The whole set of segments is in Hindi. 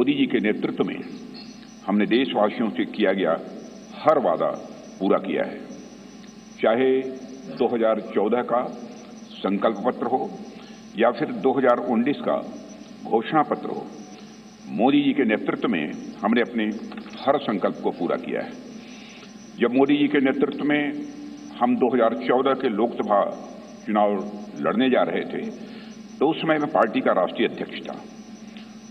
मोदी जी के नेतृत्व में हमने देशवासियों से किया गया हर वादा पूरा किया है। चाहे 2014 का संकल्प पत्र हो या फिर 2019 का घोषणा पत्र हो, मोदी जी के नेतृत्व में हमने अपने हर संकल्प को पूरा किया है। जब मोदी जी के नेतृत्व में हम 2014 के लोकसभा चुनाव लड़ने जा रहे थे तो उस समय मैं पार्टी का राष्ट्रीय अध्यक्ष था।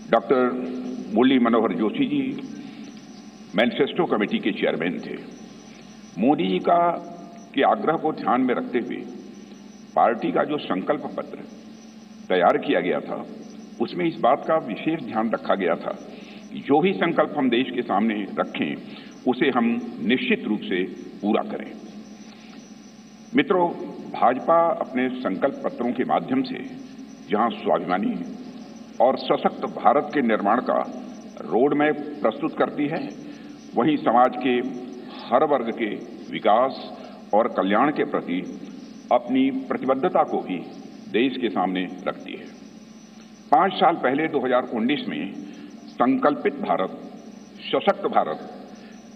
Doctor Murli Manohar Joshi ji manifesto committee के चेयरमैन थे। मोदी जी के आग्रह को ध्यान में रखते हुए पार्टी का जो संकल्प पत्र तैयार किया गया था उसमें इस बात का विशेष ध्यान रखा गया था कि जो भी संकल्प हम देश के सामने रखें उसे हम निश्चित रूप से पूरा करें। मित्रों, भाजपा अपने संकल्प पत्रों के माध्यम से जहां स्वाभिमानी और सशक्त भारत के निर्माण का रोड मैप प्रस्तुत करती है, वहीं समाज के हर वर्ग के विकास और कल्याण के प्रति अपनी प्रतिबद्धता को भी देश के सामने रखती है। 5 साल पहले 2019 में संकल्पित भारत, सशक्त भारत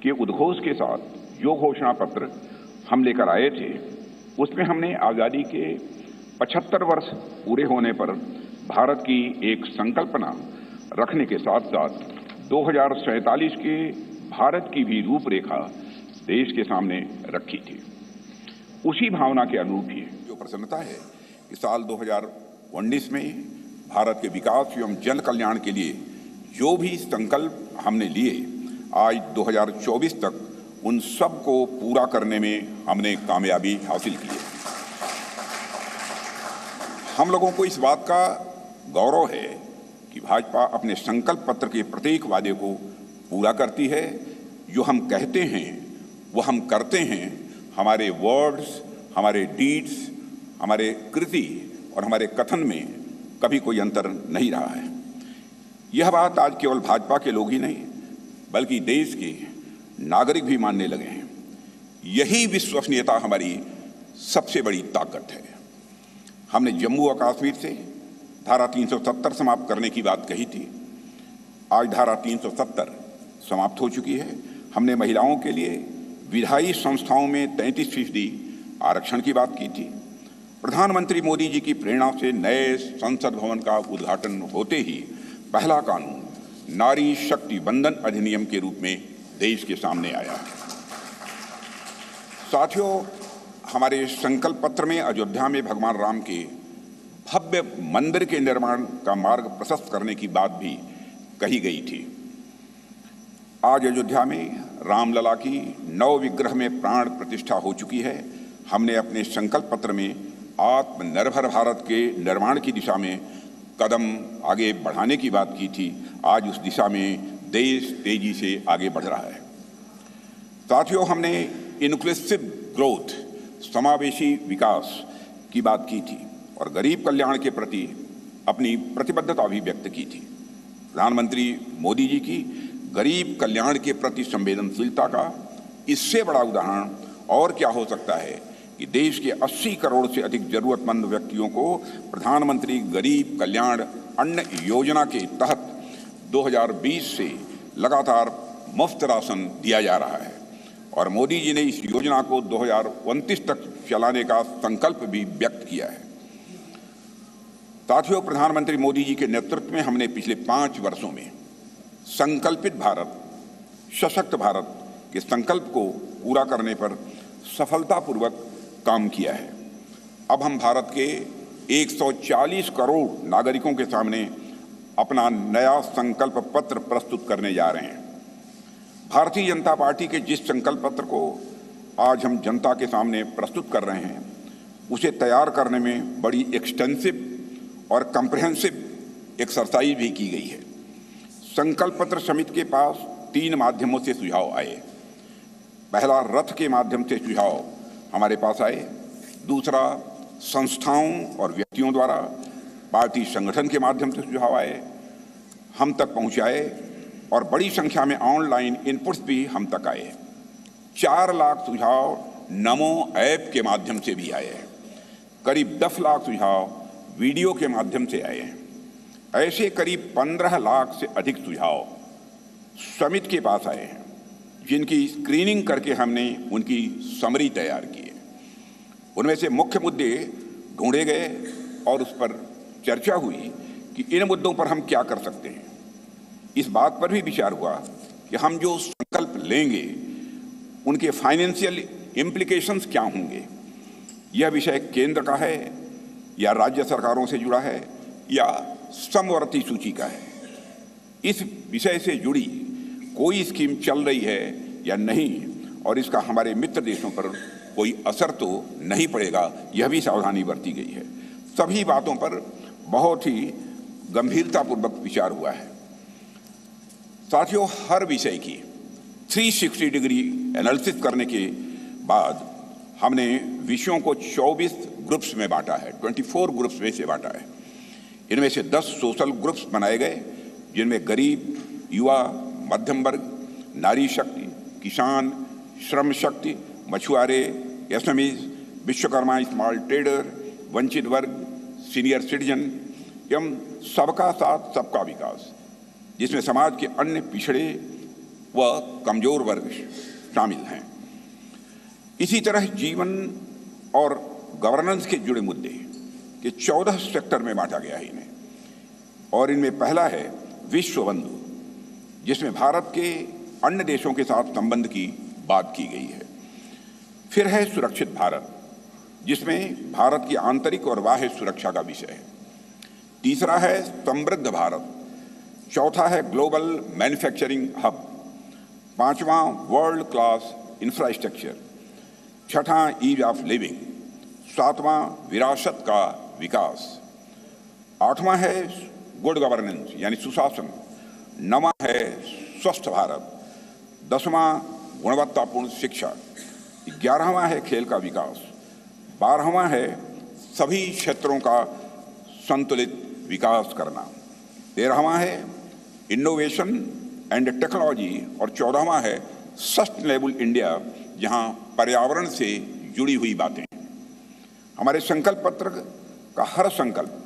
के उद्घोष के साथ जो घोषणा पत्र हम लेकर आए थे उसमें हमने आजादी के 75 वर्ष पूरे होने पर भारत की एक संकल्पना रखने के साथ साथ 2047 के भारत की भी रूपरेखा देश के सामने रखी थी। उसी भावना के अनुरूप ही जो प्रसन्नता है कि साल 2019 में भारत के विकास एवं जन कल्याण के लिए जो भी संकल्प हमने लिए, आज 2024 तक उन सब को पूरा करने में हमने कामयाबी हासिल की है। हम लोगों को इस बात का गौरव है कि भाजपा अपने संकल्प पत्र के प्रत्येक वादे को पूरा करती है। जो हम कहते हैं वो हम करते हैं। हमारे वर्ड्स, हमारे डीड्स, हमारे कृति और हमारे कथन में कभी कोई अंतर नहीं रहा है। यह बात आज केवल भाजपा के लोग ही नहीं बल्कि देश के नागरिक भी मानने लगे हैं। यही विश्वसनीयता हमारी सबसे बड़ी ताकत है। हमने जम्मू और कश्मीर से धारा 370 समाप्त करने की बात कही थी। आज धारा 370 समाप्त हो चुकी है। हमने महिलाओं के लिए विधायी संस्थाओं में 33% आरक्षण की बात की थी। प्रधानमंत्री मोदी जी की प्रेरणा से नए संसद भवन का उद्घाटन होते ही पहला कानून नारी शक्ति बंधन अधिनियम के रूप में देश के सामने आया। साथियों, हमारे संकल्प पत्र में अयोध्या में भगवान राम के भव्य मंदिर के निर्माण का मार्ग प्रशस्त करने की बात भी कही गई थी। आज अयोध्या में रामलला की नव विग्रह में प्राण प्रतिष्ठा हो चुकी है। हमने अपने संकल्प पत्र में आत्मनिर्भर भारत के निर्माण की दिशा में कदम आगे बढ़ाने की बात की थी। आज उस दिशा में देश तेजी से आगे बढ़ रहा है। साथियों, हमने इनक्लूसिव ग्रोथ, समावेशी विकास की बात की थी और गरीब कल्याण के प्रति अपनी प्रतिबद्धता भी व्यक्त की थी। प्रधानमंत्री मोदी जी की गरीब कल्याण के प्रति संवेदनशीलता का इससे बड़ा उदाहरण और क्या हो सकता है कि देश के 80 करोड़ से अधिक जरूरतमंद व्यक्तियों को प्रधानमंत्री गरीब कल्याण अन्न योजना के तहत 2020 से लगातार मुफ्त राशन दिया जा रहा है और मोदी जी ने इस योजना को 2029 तक चलाने का संकल्प भी व्यक्त किया है। साथियों, प्रधानमंत्री मोदी जी के नेतृत्व में हमने पिछले 5 वर्षों में संकल्पित भारत, सशक्त भारत के संकल्प को पूरा करने पर सफलतापूर्वक काम किया है। अब हम भारत के 140 करोड़ नागरिकों के सामने अपना नया संकल्प पत्र प्रस्तुत करने जा रहे हैं। भारतीय जनता पार्टी के जिस संकल्प पत्र को आज हम जनता के सामने प्रस्तुत कर रहे हैं उसे तैयार करने में बड़ी एक्सटेंसिव और कम्प्रिहेंसिव एक्सरसाइज भी की गई है। संकल्प पत्र समिति के पास 3 माध्यमों से सुझाव आए। पहला, रथ के माध्यम से सुझाव हमारे पास आए। दूसरा, संस्थाओं और व्यक्तियों द्वारा पार्टी संगठन के माध्यम से सुझाव आए, हम तक पहुंचाए और बड़ी संख्या में ऑनलाइन इनपुट्स भी हम तक आए। 4 लाख सुझाव नमो ऐप के माध्यम से भी आए हैं। करीब 10 लाख सुझाव वीडियो के माध्यम से आए हैं। ऐसे करीब 15 लाख से अधिक सुझाव समिति के पास आए हैं, जिनकी स्क्रीनिंग करके हमने उनकी समरी तैयार की है। उनमें से मुख्य मुद्दे ढूंढे गए और उस पर चर्चा हुई कि इन मुद्दों पर हम क्या कर सकते हैं। इस बात पर भी विचार हुआ कि हम जो संकल्प लेंगे उनके फाइनेंशियल इम्प्लीकेशंस क्या होंगे। यह विषय केंद्र का है या राज्य सरकारों से जुड़ा है या समवर्ती सूची का है। इस विषय से जुड़ी कोई स्कीम चल रही है या नहीं और इसका हमारे मित्र देशों पर कोई असर तो नहीं पड़ेगा, यह भी सावधानी बरती गई है। सभी बातों पर बहुत ही गंभीरतापूर्वक विचार हुआ है। साथियों, हर विषय की 360 डिग्री एनालिसिस करने के बाद हमने विषयों को 24 ग्रुप्स में बांटा है, 24 ग्रुप्स में से बांटा है। इनमें से 10 सोशल ग्रुप्स बनाए गए, जिनमें गरीब, युवा, मध्यम वर्ग, नारी शक्ति, किसान, श्रम शक्ति, मछुआरे, एसएमईज, विश्वकर्मा, स्मॉल ट्रेडर, वंचित वर्ग, सीनियर सिटीजन एवं सबका साथ सबका विकास, जिसमें समाज के अन्य पिछड़े व कमजोर वर्ग शामिल हैं। इसी तरह जीवन और गवर्नेंस के जुड़े मुद्दे के 14 सेक्टर में बांटा गया है इन्हें। और इनमें पहला है विश्व बंधु, जिसमें भारत के अन्य देशों के साथ संबंध की बात की गई है। फिर है सुरक्षित भारत, जिसमें भारत की आंतरिक और बाह्य सुरक्षा का विषय है। तीसरा है समृद्ध भारत, चौथा है ग्लोबल मैन्युफैक्चरिंग हब, पांचवा वर्ल्ड क्लास इंफ्रास्ट्रक्चर, छठा ईज ऑफ लिविंग, सातवां विरासत का विकास, आठवां है गुड गवर्नेंस यानी सुशासन, नवां है स्वस्थ भारत, 10वां गुणवत्तापूर्ण शिक्षा, 11वां है खेल का विकास, 12वां है सभी क्षेत्रों का संतुलित विकास करना, 13वां है इनोवेशन एंड टेक्नोलॉजी और 14वां है सस्टेनेबल इंडिया, जहां पर्यावरण से जुड़ी हुई बातें। हमारे संकल्प पत्र का हर संकल्प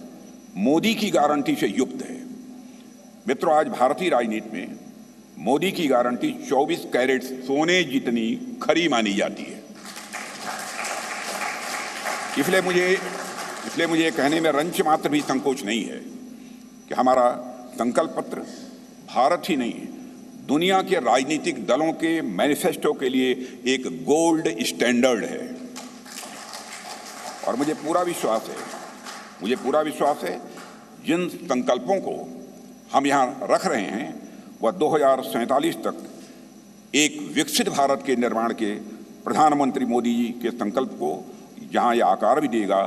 मोदी की गारंटी से युक्त है। मित्रों, आज भारतीय राजनीति में मोदी की गारंटी 24 कैरेट सोने जितनी खरी मानी जाती है। इसलिए मुझे कहने में रंच मात्र भी संकोच नहीं है कि हमारा संकल्प पत्र भारत ही नहीं, दुनिया के राजनीतिक दलों के मैनिफेस्टो के लिए एक गोल्ड स्टैंडर्ड है। और मुझे पूरा विश्वास है जिन संकल्पों को हम यहाँ रख रहे हैं वह 2047 तक एक विकसित भारत के निर्माण के प्रधानमंत्री मोदी जी के संकल्प को जहाँ यह आकार भी देगा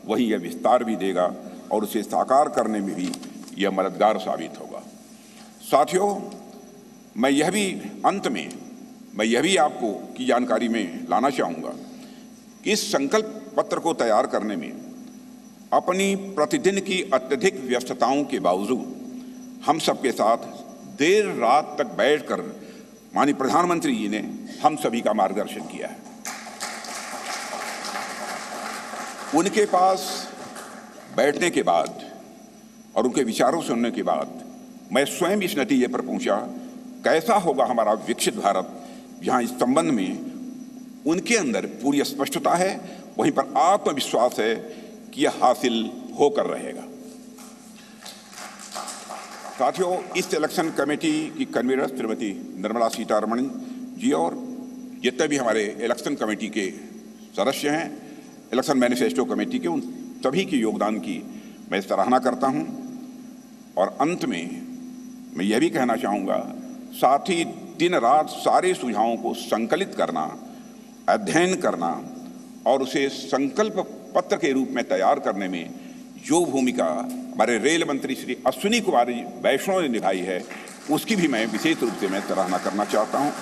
वहीं यह विस्तार भी देगा और उसे साकार करने में भी यह मददगार साबित होगा। साथियों, मैं यह भी आपको की जानकारी में लाना चाहूँगा कि इस संकल्प पत्र को तैयार करने में अपनी प्रतिदिन की अत्यधिक व्यस्तताओं के बावजूद हम सबके साथ देर रात तक बैठकर माननीय प्रधानमंत्री जी ने हम सभी का मार्गदर्शन किया है। उनके पास बैठने के बाद और उनके विचारों सुनने के बाद मैं स्वयं इस नतीजे पर पहुंचा, कैसा होगा हमारा विकसित भारत, जहां इस संबंध में उनके अंदर पूरी स्पष्टता है, वहीं पर आत्मविश्वास है कि यह हासिल होकर रहेगा। साथियों, इस इलेक्शन कमेटी की कन्वीनर श्रीमती निर्मला सीतारमण जी और जितने भी हमारे इलेक्शन कमेटी के सदस्य हैं, इलेक्शन मैनिफेस्टो कमेटी के, उन सभी के योगदान की मैं सराहना करता हूं। और अंत में मैं यह भी कहना चाहूँगा, साथ ही दिन रात सारे सुझावों को संकलित करना, अध्ययन करना और उसे संकल्प पत्र के रूप में तैयार करने में जो भूमिका हमारे रेल मंत्री श्री अश्विनी कुमार वैष्णव ने निभाई है, उसकी भी मैं विशेष रूप से मैं सराहना करना चाहता हूँ।